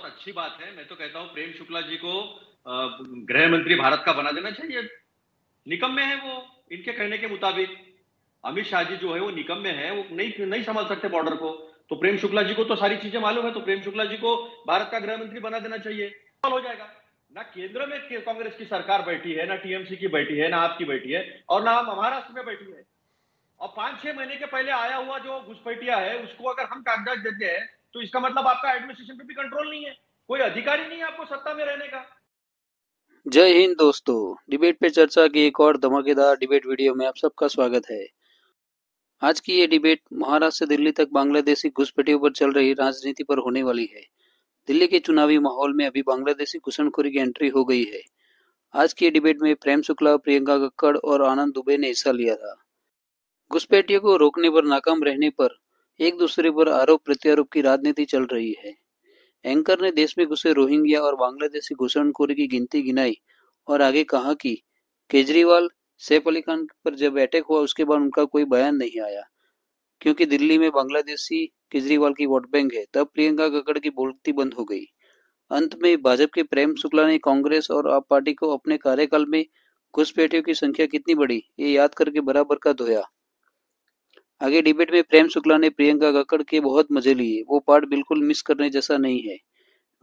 अच्छी बात है। मैं तो कहता हूँ प्रेम शुक्ला जी को गृह मंत्री भारत का बना देना चाहिए। निकम्मे है वो, इनके कहने के मुताबिक। अमित शाह जी जो है वो निकम्मे है, वो नहीं संभाल सकते बॉर्डर को। तो प्रेम शुक्ला जी को तो सारी चीजें मालूम है, तो प्रेम शुक्ला जी को भारत का गृह मंत्री बना देना चाहिए, हो जाएगा। ना केंद्र में कांग्रेस की सरकार बैठी है, ना टीएमसी की बैठी है, ना आपकी बैठी है, और ना महाराष्ट्र में बैठी है। और 5-6 महीने के पहले आया हुआ जो घुसपैठिया है, उसको अगर हम कागजात देते हैं तो इसका मतलब आपका एडमिनिस्ट्रेशन पे भी कंट्रोल नहीं है, कोई अधिकारी नहीं है आपको सत्ता में रहने का। जय हिंद दोस्तों, डिबेट पे चर्चा की एक और धमाकेदार डिबेट वीडियो में आप सबका स्वागत है। आज की ये डिबेट महाराष्ट्र से दिल्ली तक बांग्लादेशी घुसपैठियों पर चल रही राजनीति पर होने वाली है। दिल्ली के चुनावी माहौल में अभी बांग्लादेशी घुसनखोरी की एंट्री हो गई है। आज की ये डिबेट में प्रेम शुक्ला, प्रियंका कक्कड़ और आनंद दुबे ने हिस्सा लिया था। घुसपैठियों को रोकने पर नाकाम रहने पर एक दूसरे पर आरोप प्रत्यारोप की राजनीति चल रही है। एंकर ने देश में घुसे रोहिंग्या और बांग्लादेशी घुसनखोरी की गिनती गिनाई और आगे कहा कि केजरीवाल सैफ अली खान पर जब अटैक हुआ उसके बाद उनका कोई बयान नहीं आया, क्योंकि दिल्ली में बांग्लादेशी केजरीवाल की वोट बैंक है। तब प्रियंका कक्कड़ की बोलती बंद हो गई। अंत में भाजपा के प्रेम शुक्ला ने कांग्रेस और आप पार्टी को अपने कार्यकाल में घुसपैठियों की संख्या कितनी बढ़ी ये याद करके बराबर का धोया। आगे डिबेट में प्रेम शुक्ला ने प्रियंका कक्कड़ के बहुत मजे लिए। वो पार्ट बिल्कुल मिस करने जैसा नहीं है।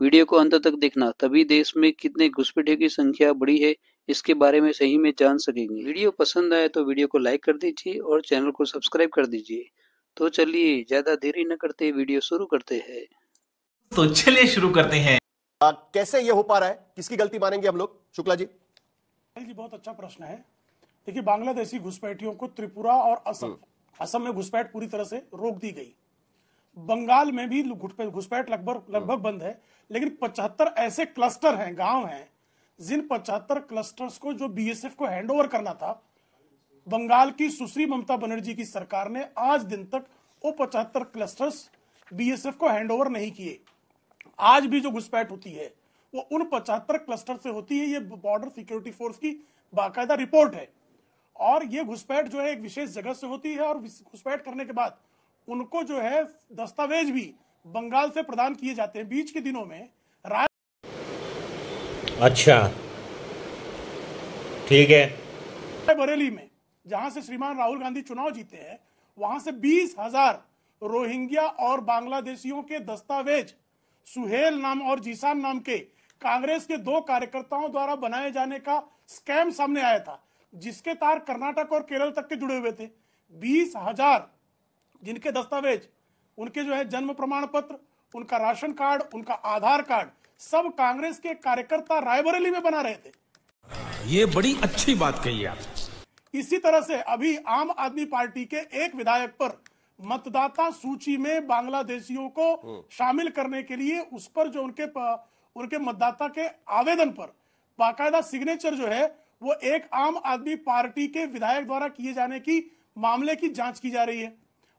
वीडियो को अंत तक देखना, तभी देश में कितने घुसपैठियों की संख्या बढ़ी है इसके बारे में सही में जान सकेंगे। वीडियो पसंद आए तो वीडियो को लाइक कर दीजिए और चैनल को सब्सक्राइब कर दीजिए। तो चलिए ज्यादा देरी न करते वीडियो शुरू करते हैं। तो चलिए शुरू करते हैं। कैसे ये हो पा रहा है, किसकी गलती मानेंगे हम लोग? शुक्ला जी बहुत अच्छा प्रश्न है। देखिए, बांग्लादेशी घुसपैठियों को त्रिपुरा और असम में घुसपैठ पूरी तरह से रोक दी गई। बंगाल में भी घुसपैठ लगभग बंद है, लेकिन 75 ऐसे क्लस्टर हैं, गांव हैं, जिन 75 क्लस्टर्स को जो बीएसएफ को हैंडओवर करना था, बंगाल की सुश्री ममता बनर्जी की सरकार ने आज दिन तक वो 75 क्लस्टर्स बीएसएफ को हैंडओवर नहीं किए। आज भी जो घुसपैठ होती है वो उन 75 क्लस्टर से होती है। ये बॉर्डर सिक्योरिटी फोर्स की बाकायदा रिपोर्ट है। और ये घुसपैठ जो है एक विशेष जगह से होती है, और घुसपैठ करने के बाद उनको जो है दस्तावेज भी बंगाल से प्रदान किए जाते हैं। बीच के दिनों में अच्छा, ठीक है, रायबरेली में, जहां से श्रीमान राहुल गांधी चुनाव जीते हैं, वहां से 20,000 रोहिंग्या और बांग्लादेशियों के दस्तावेज सुहेल नाम और जीसान नाम के कांग्रेस के 2 कार्यकर्ताओं द्वारा बनाए जाने का स्कैम सामने आया था, जिसके तार कर्नाटक और केरल तक के जुड़े हुए थे। 20,000 जिनके दस्तावेज, उनके जो है जन्म प्रमाण पत्र, उनका राशन कार्ड, उनका आधार कार्ड, सब कांग्रेस के कार्यकर्ता रायबरेली में बना रहे थे। ये बड़ी अच्छी बात कही आप। इसी तरह से अभी आम आदमी पार्टी के एक विधायक पर मतदाता सूची में बांग्लादेशियों को शामिल करने के लिए उस पर जो उनके मतदाता के आवेदन पर बाकायदा सिग्नेचर जो है वो एक आम आदमी पार्टी के विधायक द्वारा किए जाने की मामले की जांच की जा रही है।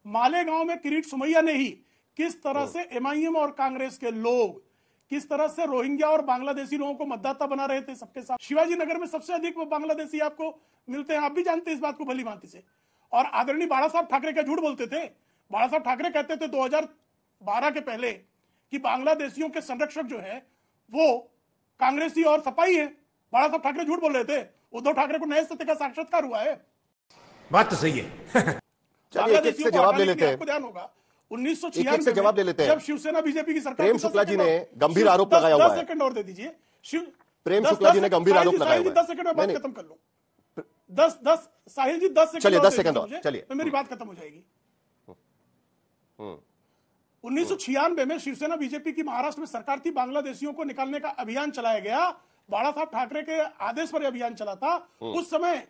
मालेगांव में किरीट सुमैया ने ही किस तरह से एमआईएम और कांग्रेस के लोग किस तरह से रोहिंग्या और बांग्लादेशी लोगों को मतदाता बना रहे थे सबके साथ। शिवाजी नगर में सबसे अधिक बांग्लादेशी आपको मिलते हैं, आप भी जानते हैं इस बात को भली भांति से। और आदरणीय बाला साहब ठाकरे का झूठ बोलते थे। बाला साहब ठाकरे कहते थे 2012 के पहले कि बांग्लादेशियों के संरक्षक जो है वो कांग्रेसी और सपाई है। बाला साहब ठाकरे झूठ बोल रहे थे। उद्धव ठाकरे को नए सत्य का साक्षात्कार हुआ है। बात तो सही है। चलिए एक से जवाब ले लेते हैं। आपको ध्यान होगा 1996 से जवाब ले लेते हैं। जब शिवसेना बीजेपी की सरकार, प्रेम शुक्ला जी ने गंभीर आरोप लगाया हुआ है। 10 सेकंड और दे दीजिए। प्रेम शुक्ला जी ने गंभीर आरोप लगाया हुआ है। 10 सेकंड में बात खत्म कर लो। 10 साहिल जी 10 सेकंड, चलिए 10 सेकंड और, चलिए तो मेरी बात खत्म हो जाएगी। 1996 में शिवसेना बीजेपी की महाराष्ट्र में सरकार थी। बांग्लादेशियों को निकालने का अभियान चलाया गया। बाला साहब ठाकरे के आदेश पर अभियान चला था। उस समय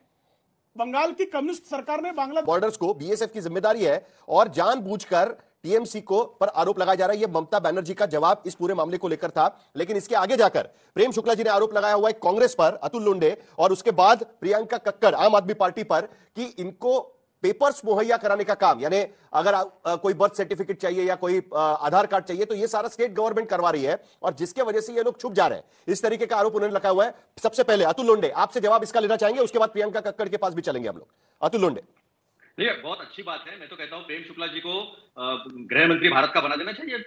बंगाल की कम्युनिस्ट सरकार ने बांग्लादेश बॉर्डर्स को बीएसएफ की जिम्मेदारी है और जानबूझकर टीएमसी को पर आरोप लगाया जा रहा है। यह ममता बनर्जी का जवाब इस पूरे मामले को लेकर था। लेकिन इसके आगे जाकर प्रेम शुक्ला जी ने आरोप लगाया हुआ है कांग्रेस पर, अतुल लुंडे, और उसके बाद प्रियंका कक्कड़ आम आदमी पार्टी पर कि इनको पेपर्स मुहैया कराने का काम, यानी अगर कोई बर्थ सर्टिफिकेट चाहिए या कोई आधार कार्ड चाहिए तो ये सारा स्टेट गवर्नमेंट करवा रही है, और जिसके वजह से ये लोग छुप जा रहे हैं। इस तरीके का आरोप उन्होंने लगाया हुआ है। सबसे पहले अतुल लुंडे, आपसे जवाब इसका लेना चाहेंगे, उसके बाद प्रियंका कक्कड़ के पास भी चलेंगे हम लोग। अतुल लुंडे। देखिए, बहुत अच्छी बात है। मैं तो कहता हूं प्रेम शुक्ला जी को गृह मंत्री भारत का बना देना चाहिए।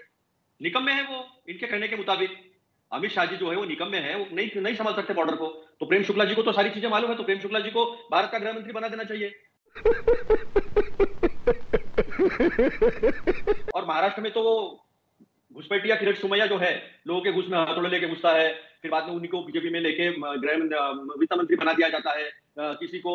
निकम्मे हैं वो, इनके कहने के मुताबिक। अमित शाह जी जो है वो निकम्मे हैं, वो नहीं संभाल सकते बॉर्डर को। तो प्रेम शुक्ला जी को तो सारी चीजें मालूम है, तो प्रेम शुक्ला जी को भारत का गृह मंत्री बना देना चाहिए। और महाराष्ट्र में तो वो घुसपैठिया किरीट सोमैया जो है, लोगों के घुस में हथौड़े लेके घुसता है, फिर बाद में उन्हीं को बीजेपी में लेके वित्त मंत्री बना दिया जाता है, किसी को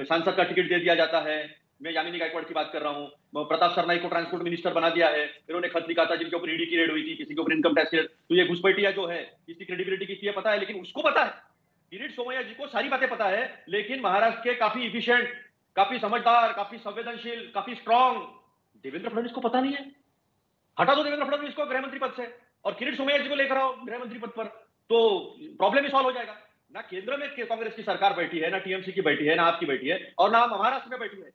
सांसद का टिकट दे दिया जाता है। मैं यामिनी गायकवाड़ की बात कर रहा हूँ। प्रताप सरनाईक को ट्रांसपोर्ट मिनिस्टर बना दिया है, फिर उन्होंने खत लिखा था जिनके ऊपर ईडी की रेड हुई थी, किसी के ऊपर इनकम टैक्स रेड। तो ये घुसपैठिया जो है, इसकी क्रेडिबिलिटी किसकी है पता है, लेकिन उसको पता है, किरीट सोमैया जी को सारी बातें पता है। लेकिन महाराष्ट्र के काफी इफिशिएंट, काफी समझदार, काफी संवेदनशील, काफी स्ट्रांग देवेंद्र फडणवीस को पता नहीं है। हटा दो देवेंद्र फडणवीस को गृह मंत्री पद से और किरीट सोमैया जी को लेकर आओ गृह मंत्री पद पर, तो प्रॉब्लम ही सॉल्व हो जाएगा। ना केंद्र में कांग्रेस की सरकार बैठी है, ना टीएमसी की बैठी है, ना आपकी बैठी है, और ना महाराष्ट्र में बैठी है।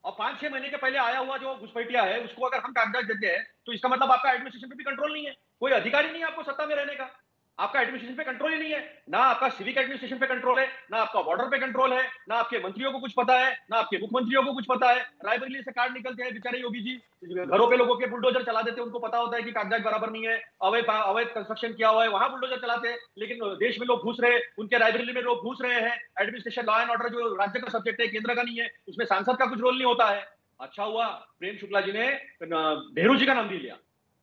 और 5-6 महीने के पहले आया हुआ जो घुसपैठिया है, उसको अगर हम कागजात देते हैं तो इसका मतलब आपका एडमिनिस्ट्रेशन पे भी कंट्रोल नहीं है, कोई अधिकारी नहीं है आपको सत्ता में रहने का, आपका एडमिनिस्ट्रेशन पे कंट्रोल ही नहीं है, ना आपका सिविक एडमिनिस्ट्रेशन पे कंट्रोल है, ना आपका बॉर्डर पे कंट्रोल है, ना आपके मंत्रियों को कुछ पता है, ना आपके मुख्यमंत्रियों को कुछ पता है। रायबरेली से कार्ड निकलते हैं बेचारे योगी जी, घरों पे लोगों के बुलडोजर चला देते हैं, उनको पता होता है कि कागजात बराबर नहीं है, अवैध कंस्ट्रक्शन किया हुआ है, वहां बुलडोजर चलाते हैं। लेकिन देश में लोग घुस रहे हैं, उनके रायबरेली में लोग घुस रहे हैं। एडमिनिस्ट्रेशन, लॉ एंड ऑर्डर जो राज्य का सब्जेक्ट है, केंद्र का नहीं है, उसमें सांसद का कुछ रोल नहीं होता है। अच्छा हुआ प्रेम शुक्ला जी ने नेहरू जी का नाम भी लिया,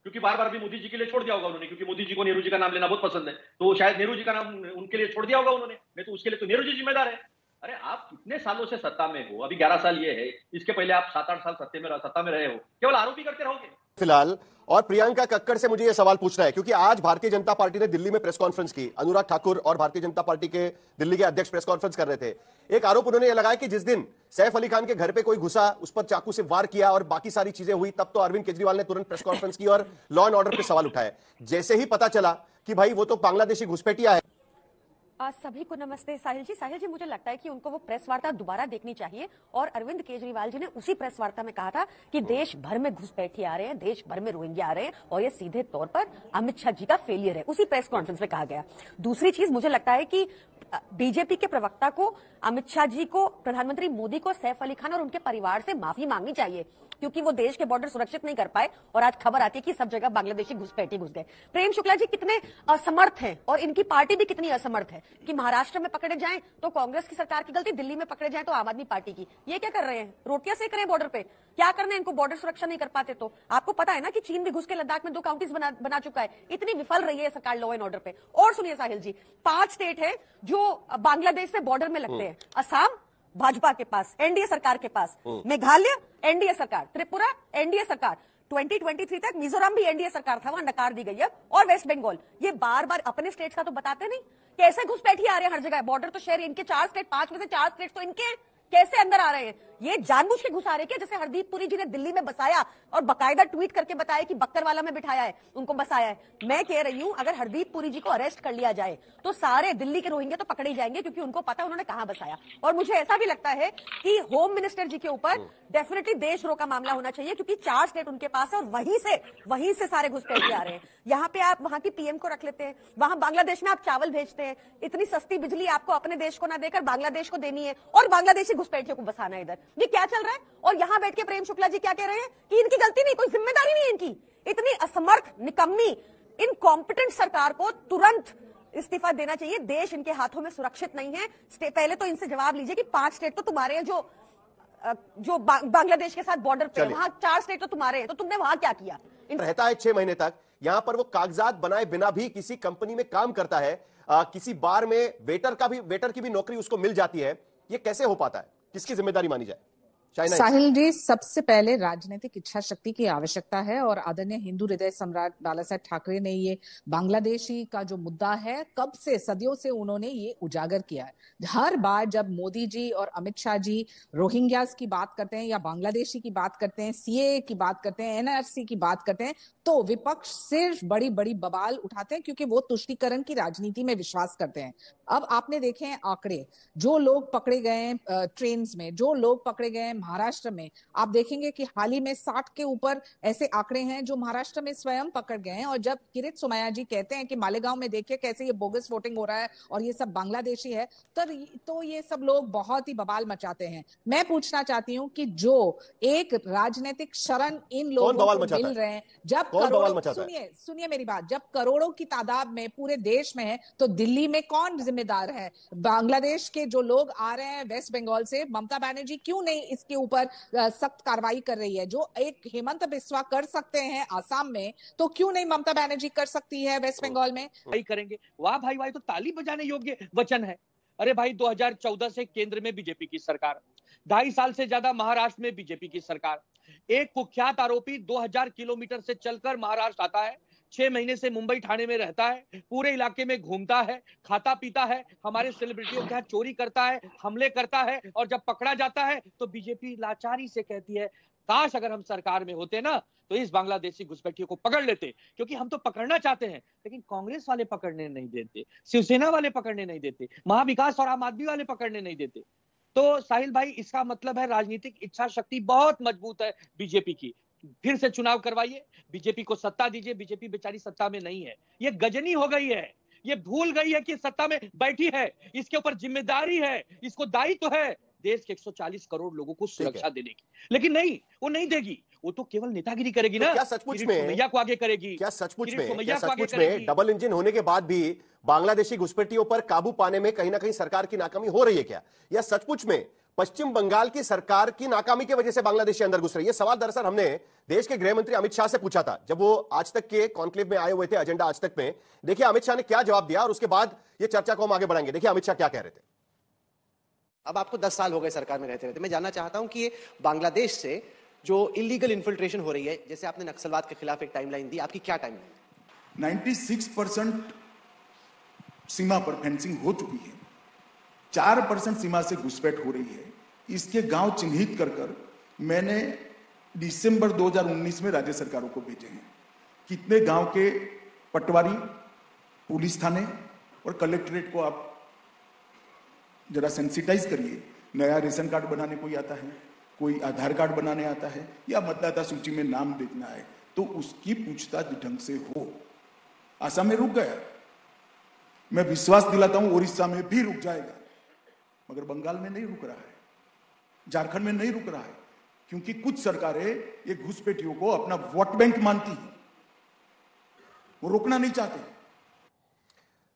क्योंकि बार बार भी मोदी जी के लिए छोड़ दिया होगा उन्होंने, क्योंकि मोदी जी को नेहरू जी का नाम लेना बहुत पसंद है, तो शायद नेहरू जी का नाम उनके लिए छोड़ दिया होगा उन्होंने, नहीं तो उसके लिए तो नेहरू जी जिम्मेदार है। अरे आप कितने सालों से सत्ता में हो, अभी 11 साल ये है, इसके पहले आप 7-8 साल सत्ता में रहे हो, केवल आरोपी करते रहोगे फिलहाल। और प्रियंका कक्कड़ से मुझे यह सवाल पूछना है, क्योंकि आज भारतीय जनता पार्टी ने दिल्ली में प्रेस कॉन्फ्रेंस की, अनुराग ठाकुर और भारतीय जनता पार्टी के दिल्ली के अध्यक्ष प्रेस कॉन्फ्रेंस कर रहे थे। एक आरोप उन्होंने यह लगाया कि जिस दिन सैफ अली खान के घर पे कोई घुसा, उस पर चाकू से वार किया और बाकी सारी चीजें हुई, तब तो अरविंद केजरीवाल ने तुरंत प्रेस कॉन्फ्रेंस की और लॉ एंड ऑर्डर पे सवाल उठाए। जैसे ही पता चला कि भाई वो तो बांग्लादेशी घुसपैठिया है। आज सभी को नमस्ते। साहिल जी, मुझे लगता है कि उनको वो प्रेस वार्ता दोबारा देखनी चाहिए। और अरविंद केजरीवाल जी ने उसी प्रेस वार्ता में कहा था कि देश भर में घुसपैठिए आ रहे हैं, देश भर में रोहिंग्या आ रहे हैं, और ये सीधे तौर पर अमित शाह जी का फेलियर है, उसी प्रेस कॉन्फ्रेंस में कहा गया। दूसरी चीज, मुझे लगता है कि बीजेपी के प्रवक्ता को, अमित शाह जी को, प्रधानमंत्री मोदी को सैफ अली खान और उनके परिवार से माफी मांगनी चाहिए, क्योंकि वो देश के बॉर्डर सुरक्षित नहीं कर पाए और आज खबर आती है कि सब जगह बांग्लादेशी घुसपैठिए घुस गए। प्रेम शुक्ला जी कितने असमर्थ हैं, और इनकी पार्टी भी कितनी असमर्थ है कि महाराष्ट्र में पकड़े जाएं तो कांग्रेस की सरकार की गलती, दिल्ली में पकड़े जाएं तो आम आदमी पार्टी की। ये क्या कर रहे हैं, रोटियां सेक रहे हैं बॉर्डर पे, क्या करना है इनको, बॉर्डर सुरक्षा नहीं कर पाते तो। आपको पता है ना कि चीन भी घुस के लद्दाख में 2 काउंटीज बना चुका है, इतनी विफल रही है सरकार लॉ एंड ऑर्डर पे। और सुनिए साहिल जी, 5 स्टेट है जो बांग्लादेश से बॉर्डर में लगते हैं, असम भाजपा के पास, एनडीए सरकार के पास, मेघालय एनडीए सरकार, त्रिपुरा एनडीए सरकार, 2023 तक मिजोरम भी एनडीए सरकार था, वहां नकार दी गई है, और वेस्ट बंगाल। ये बार बार अपने स्टेट्स का तो बताते नहीं, कैसे घुसपैठिए आ रहे हैं हर जगह, बॉर्डर तो शहर इनके 4 स्टेट, 5 में से 4 स्टेट तो इनके हैं, कैसे अंदर आ रहे हैं, ये जानबूझ के घुसा रहे क्या, जैसे हरदीप पुरी जी ने दिल्ली में बसाया और बकायदा ट्वीट करके बताया कि बक्करवाला में बिठाया है, उनको बसाया है। मैं कह रही हूं अगर हरदीप पुरी जी को अरेस्ट कर लिया जाए तो सारे दिल्ली के रोहिंग्या तो पकड़े जाएंगे, क्योंकि उनको पता है उन्होंने कहां बसाया। और मुझे ऐसा भी लगता है कि होम मिनिस्टर जी के ऊपर डेफिनेटली देशद्रोह का मामला होना चाहिए, क्योंकि 4 स्टेट उनके पास है और वहीं से सारे घुसपैठिए आ रहे हैं। यहाँ पे आप वहां की पीएम को रख लेते हैं, वहां बांग्लादेश में आप चावल भेजते हैं, इतनी सस्ती बिजली आपको अपने देश को ना देकर बांग्लादेश को देनी है, और बांग्लादेशी घुसपैठियों को बसाना है इधर। ये क्या चल रहा है? और यहां बैठ के प्रेम शुक्ला जी क्या कह रहे हैं कि इनकी गलती नहीं, कोई जिम्मेदारी नहीं है इनकी। इतनी असमर्थ, निकम्मी, इनकॉम्पिटेंट सरकार को तुरंत इस्तीफा देना चाहिए। देश इनके हाथों में सुरक्षित नहीं है। पहले तो इनसे जवाब लीजिए कि 5 स्टेट तो तुम्हारे हैं जो बांग्लादेश के साथ बॉर्डर पे, वहां 4 स्टेट तो तुम्हारे हैं, तो तुमने वहां क्या किया? रहता है 6 महीने तक, यहां पर वो कागजात बनाए बिना भी किसी कंपनी में काम करता है, किसी बार में वेटर की भी नौकरी उसको मिल जाती है। ये कैसे हो पाता है, किसकी जिम्मेदारी मानी जाए? साहिल जी, सबसे पहले राजनीतिक इच्छा शक्ति की आवश्यकता है, और आदरणीय हिंदू हृदय सम्राट बाला साहेब ठाकरे ने ये बांग्लादेशी का जो मुद्दा है, कब से, सदियों से उन्होंने ये उजागर किया है। हर बार जब मोदी जी और अमित शाह जी रोहिंग्यास की बात करते हैं या बांग्लादेशी की बात करते हैं, सीएए की बात करते हैं, एनआरसी की बात करते हैं, तो विपक्ष सिर्फ बड़ी बड़ी बवाल उठाते हैं, क्योंकि वो तुष्टीकरण की राजनीति में विश्वास करते हैं। अब आपने देखे हैं आंकड़े, जो लोग पकड़े गए हैं ट्रेन में, जो लोग पकड़े गए हैं महाराष्ट्र में, आप देखेंगे कि हाल ही में 60 के ऊपर ऐसे आंकड़े हैं जो महाराष्ट्र में स्वयं पकड़ गए हैं। और जब किरीट सोमैया जी कहते हैं कि मालेगांव में देखिए कैसे ये बोगस वोटिंग हो रहा है और ये सब बांग्लादेशी है, तो ये सब लोग बहुत ही बवाल मचाते हैं। मैं पूछना चाहती हूँ कि जो एक राजनीतिक शरण इन लोगों को मिल रहे हैं, जब करोड़ों, सुनिए मेरी बात, जब करोड़ों की तादाद में पूरे देश में है, तो दिल्ली में कौन जिम्मेदार है? बांग्लादेश के जो लोग आ रहे हैं वेस्ट बंगाल से, ममता बनर्जी क्यों नहीं इसके ऊपर सख्त कार्रवाई कर रही है? जो एक हेमंत बिस्वा कर सकते हैं आसाम में, तो क्यों नहीं ममता बनर्जी कर सकती है वेस्ट बंगाल में? भाई करेंगे, वाह भाई भाई, तो ताली बजाने योग्य वचन है। अरे भाई 2014 से केंद्र में बीजेपी की सरकार, 2.5 साल से ज्यादा महाराष्ट्र में बीजेपी की सरकार। एक कुख्यात आरोपी 2000 किलोमीटर से चलकर महाराष्ट्र आता है, 6 महीने से मुंबई ठाणे में रहता है, पूरे इलाके में घूमता है, खाता पीता है, हमारे सेलिब्रिटियों के यहाँ चोरी करता है, हमले करता है, और जब पकड़ा जाता है तो बीजेपी लाचारी से कहती है काश अगर हम सरकार में होते ना तो इस बांग्लादेशी घुसपैठियों को पकड़ लेते, क्योंकि हम तो पकड़ना चाहते हैं लेकिन कांग्रेस वाले पकड़ने नहीं देते, शिवसेना वाले पकड़ने नहीं देते, महाविकास और आम आदमी वाले पकड़ने नहीं देते। तो साहिल भाई, इसका मतलब है राजनीतिक इच्छा शक्ति बहुत मजबूत है बीजेपी की। फिर से चुनाव करवाइए, बीजेपी को सत्ता दीजिए। बीजेपी बेचारी सत्ता में नहीं है, ये गजनी हो गई है, ये भूल गई है कि सत्ता में बैठी है, इसके ऊपर जिम्मेदारी है, इसको दायित्व है देश के 140 करोड़ लोगों को सुरक्षा देने की। लेकिन नहीं, वो नहीं देगी, वो तो केवल नेतागिरी करेगी ना। क्या सचमुच में को आगे करेगी? क्या सचमुच में डबल इंजन होने के बाद भी बांग्लादेशी घुसपैठियों पर काबू पाने में कहीं ना कहीं सरकार की नाकामी हो रही है क्या? या सचमुच में पश्चिम बंगाल की सरकार की नाकामी की वजह से बांग्लादेशी अंदर घुस रही है? ये सवाल दरअसल हमने देश के गृह मंत्री अमित शाह से पूछा था जब वो आज तक के कॉन्क्लेव में आए हुए थे, एजेंडा आज तक में। देखिए अमित शाह ने क्या जवाब दिया और उसके बाद ये चर्चा को हम आगे बढ़ाएंगे। देखिए अमित शाह क्या कह रहे थे। अब आपको 10 साल हो गए सरकार में रहते रहते, मैं जानना चाहता हूं कि ये बांग्लादेश से जो इलीगल इन्फिल्ट्रेशन हो रही है, जैसे आपने नक्सलवाद के खिलाफ एक टाइमलाइन दी, आपकी क्या टाइमलाइन? 96% सीमा पर फेंसिंग हो चुकी है, 4% सीमा से घुसपैठ हो रही है। इसके गांव चिन्हित कर मैंने दिसंबर 2019 में राज्य सरकारों को भेजे हैं। कितने गांव के पटवारी, पुलिस थाने और कलेक्ट्रेट को आप जरा सेंसिटाइज करिए। नया रेशन कार्ड बनाने कोई आता है, कोई आधार कार्ड बनाने आता है, या मतदाता सूची में नाम देखना है, तो उसकी पूछताछ ढंग से हो। आसाम में रुक गया, मैं विश्वास दिलाता हूं ओडिशा में भी रुक जाएगा, मगर बंगाल में नहीं रुक रहा है, झारखंड में नहीं रुक रहा है, क्योंकि कुछ सरकारें ये घुसपैठियों को अपना वोट बैंक मानती है, वो रोकना नहीं चाहते।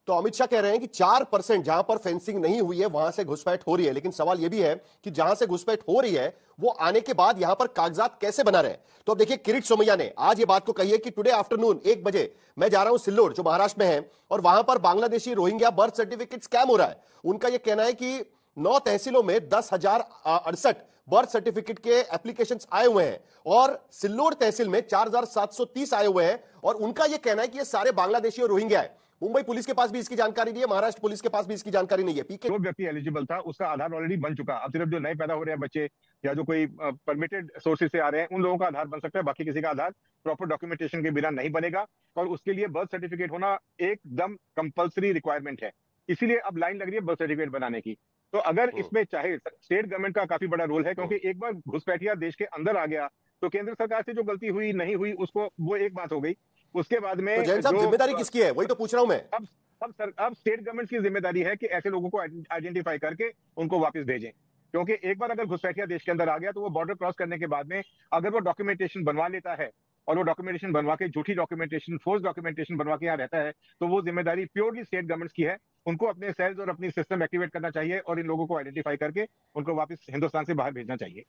तो अमित शाह कह रहे हैं कि 4% जहां पर फेंसिंग नहीं हुई है वहां से घुसपैठ हो रही है, लेकिन सवाल यह भी है कि जहां से घुसपैठ हो रही है वो आने के बाद यहां पर कागजात कैसे बना रहे हैं। तो अब देखिए किरीट सोमैया ने आज ये बात को कही है कि टुडे आफ्टरनून 1 बजे मैं जा रहा हूं सिल्लोड जो महाराष्ट्र में है, और वहां पर Bangladeshi Rohingya birth certificate scam हो रहा है। उनका यह कहना है कि 9 तहसीलों में 10,068 बर्थ सर्टिफिकेट के एप्लीकेशंस आए हुए हैं और सिल्लोड तहसील में 4,730 आए हुए हैं, और उनका यह कहना है कि ये सारे बांग्लादेशी और रोहिंग्या है। मुंबई पुलिस के पास भी इसकी जानकारी नहीं है, महाराष्ट्र पुलिस के पास भी इसकी जानकारी नहीं है। पीके जो व्यक्ति एलिजिबल था उसका आधार ऑलरेडी बन चुका, अब सिर्फ जो नए पैदा हो रहे हैं बच्चे या जो कोई परमिटेड सोर्सेज से आ रहे हैं उन लोगों का आधार बन सकता है, बाकी किसी का आधार प्रॉपर डॉक्यूमेंटेशन के बिना नहीं बनेगा, और उसके लिए बर्थ सर्टिफिकेट होना एकदम कंपल्सरी रिक्वायरमेंट है। इसीलिए अब लाइन लग रही है बर्थ सर्टिफिकेट बनाने की। तो अगर इसमें चाहे स्टेट गवर्नमेंट का काफी बड़ा रोल है, क्योंकि एक बार घुसपैठिया देश के अंदर आ गया तो केंद्र सरकार से जो गलती हुई नहीं हुई उसको वो एक बात हो गई, उसके बाद में तो जैन साहब जिम्मेदारी किसकी है, वही तो पूछ रहा हूं मैं। अब स्टेट गवर्नमेंट की जिम्मेदारी है कि ऐसे लोगों को आइडेंटिफाई करके उनको वापस भेजें, क्योंकि एक बार अगर घुसपैठिया देश के अंदर आ गया तो वो बॉर्डर क्रॉस करने के बाद में अगर वो डॉक्यूमेंटेशन बनवा लेता है और वो डॉक्यूमेंटेशन बनवा के झूठी डॉक्यूमेंटेशन, फोर्स डॉक्यूमेंटेशन बनवा के यहाँ रहता है, तो वो जिम्मेदारी प्योरली स्टेट गवर्नमेंट की है। उनको अपने सेल्स और अपनी सिस्टम एक्टिवेट करना चाहिए और इन लोगों को आइडेंटिफाई करके उनको वापस हिंदुस्तान से बाहर भेजना चाहिए।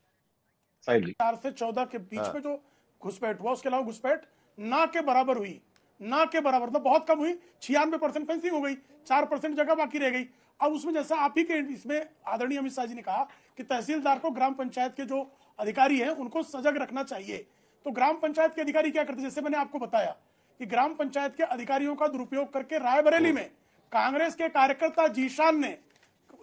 4 से 14 के बीच में जो घुसपैठ हुआ, उसके अलावा घुसपैठ ना के बराबर हुई, ना के बराबर तो बहुत कम हुई। 96% फेंसिंग हो गई, 4% जगह बाकी रह गई। अब उसमें जैसा आप ही के इसमें आदरणीय अमित शाह जी ने कहा कि तहसीलदार को ग्राम पंचायत के जो अधिकारी हैं उनको सजग रखना चाहिए। तो ग्राम पंचायत के अधिकारी क्या करते, जैसे मैंने आपको बताया कि ग्राम पंचायत के अधिकारियों का दुरुपयोग करके रायबरेली में कांग्रेस के कार्यकर्ता जीशान ने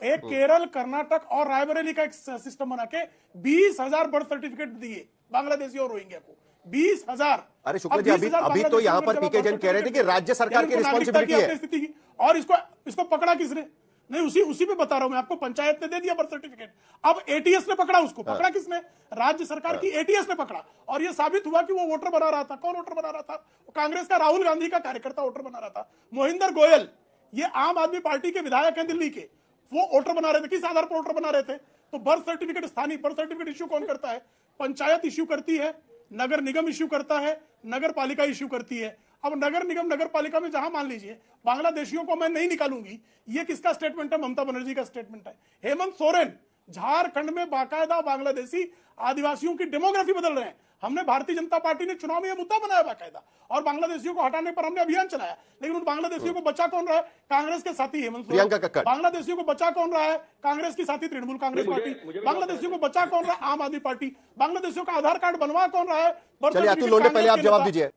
एक केरल, कर्नाटक और रायबरेली का एक सिस्टम बना के 20,000 बर्थ सर्टिफिकेट दिए बांग्लादेशी और रोहिंग्या को। 20,000। अरे शुक्ला जी, अभी तो यहाँ पर पीके जैन कह रहे थे कि राज्य सरकार की रिस्पॉन्सिबिलिटी है, और इसको पकड़ा किसने? नहीं, उसी पे बता रहा हूं मैं आपको। पंचायत ने दे दिया बर्थ सर्टिफिकेट, अब एटीएस ने पकड़ा उसको। पकड़ा किसने? राज्य सरकार की एटीएस ने पकड़ा, और ये साबित हुआ कि वो वोटर बना रहा था। कौन वोटर बना रहा था? कांग्रेस का राहुल गांधी का कार्यकर्ता वोटर बना रहा था। मोहिंदर गोयल, ये आम आदमी पार्टी के विधायक हैं दिल्ली के, वो वोटर बना रहे थे। किस आधार पर वोटर बना रहे थे? तो बर्थ सर्टिफिकेट, स्थानीय बर्थ सर्टिफिकेट इश्यू कौन करता है? पंचायत इश्यू करती है, नगर निगम इश्यू करता है, नगर पालिका इश्यू करती है। अब नगर निगम नगर पालिका में जहां मान लीजिए बांग्लादेशियों को मैं नहीं निकालूंगी, ये किसका स्टेटमेंट है? ममता बनर्जी का स्टेटमेंट है। हेमंत सोरेन झारखंड में बाकायदा बांग्लादेशी आदिवासियों की डेमोग्राफी बदल रहे हैं। हमने भारतीय जनता पार्टी ने चुनाव में यह मुद्दा बनाया बाकायदा, और बांग्लादेशियों को हटाने पर हमने अभियान चलाया। लेकिन उन बांग्लादेशियों को बचा कौन रहा है? कांग्रेस के साथी हेमंत सोरेन। बांग्लादेशियों को बचा कौन रहा है? कांग्रेस की साथी तृणमूल कांग्रेस पार्टी। बांग्लादेशियों को बचा कौन रहा है? आम आदमी पार्टी। बांग्लादेशियों का आधार कार्ड बनवा कौन रहा है? चलिए अतुल लोंढे, पहले आप जवाब दीजिए।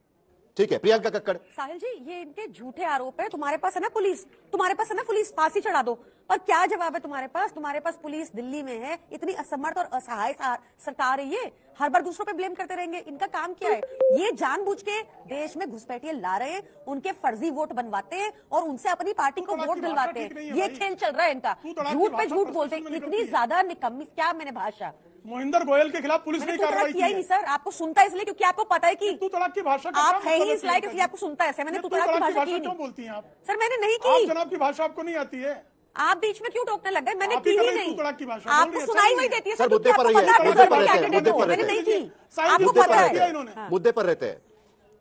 ठीक है, प्रियंका कक्कड़। साहिल जी, ये इनके झूठे आरोप है। तुम्हारे पास है ना पुलिस, तुम्हारे पास है ना पुलिस, फांसी चढ़ा दो। पर क्या जवाब है तुम्हारे पास? तुम्हारे पास पुलिस दिल्ली में है, इतनी असमर्थ और असहाय सरकार है। ये हर बार दूसरों पे ब्लेम करते रहेंगे। इनका काम क्या है? ये जानबूझ के देश में घुसपैठिए ला रहे हैं, उनके फर्जी वोट बनवाते हैं और उनसे अपनी पार्टी को वोट दिलवाते हैं। ये खेल चल रहा है इनका, झूठ पे झूठ बोलते हैं। इतनी ज्यादा निकम्मी क्या मैंने भाषा? मोहिंदर गोयल के खिलाफ पुलिस ने कार्रवाई किया ही नहीं सर। आपको सुनता है इसलिए क्योंकि आपको पता है कि तू तड़ाक की भाषा आप है ही इस लायक, इसलिए आपको सुनता है। मैंने तू तड़ाक की भाषा की क्यों बोलती हैं आप? सर मैंने नहीं की। जनाब की भाषा आपको नहीं आती है? आप बीच में क्यों टोकने लग गए? मैंने की ही नहीं। आपको आपको सुनाई वही देती है सर। मुद्दे पर मैंने नहीं की, आपको पता है। मुद्दे पर रहते हैं।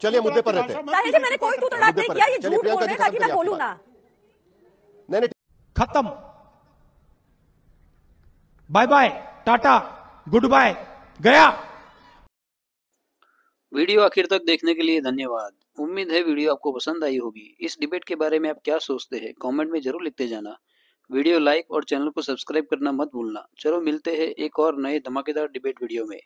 चलिए मुद्दे पर रहते हैं। साहिल जी, मैंने कोई तू तड़ाक नहीं किया, ये झूठ बोल रहे हैं ताकि मैं बोलूं ना। नहीं, खत्म, bye bye, tata, goodbye, गया। वीडियो आखिर तक देखने के लिए धन्यवाद। उम्मीद है वीडियो आपको पसंद आई होगी। इस डिबेट के बारे में आप क्या सोचते हैं कमेंट में जरूर लिखते जाना। वीडियो लाइक और चैनल को सब्सक्राइब करना मत भूलना। चलो मिलते हैं एक और नए धमाकेदार डिबेट वीडियो में।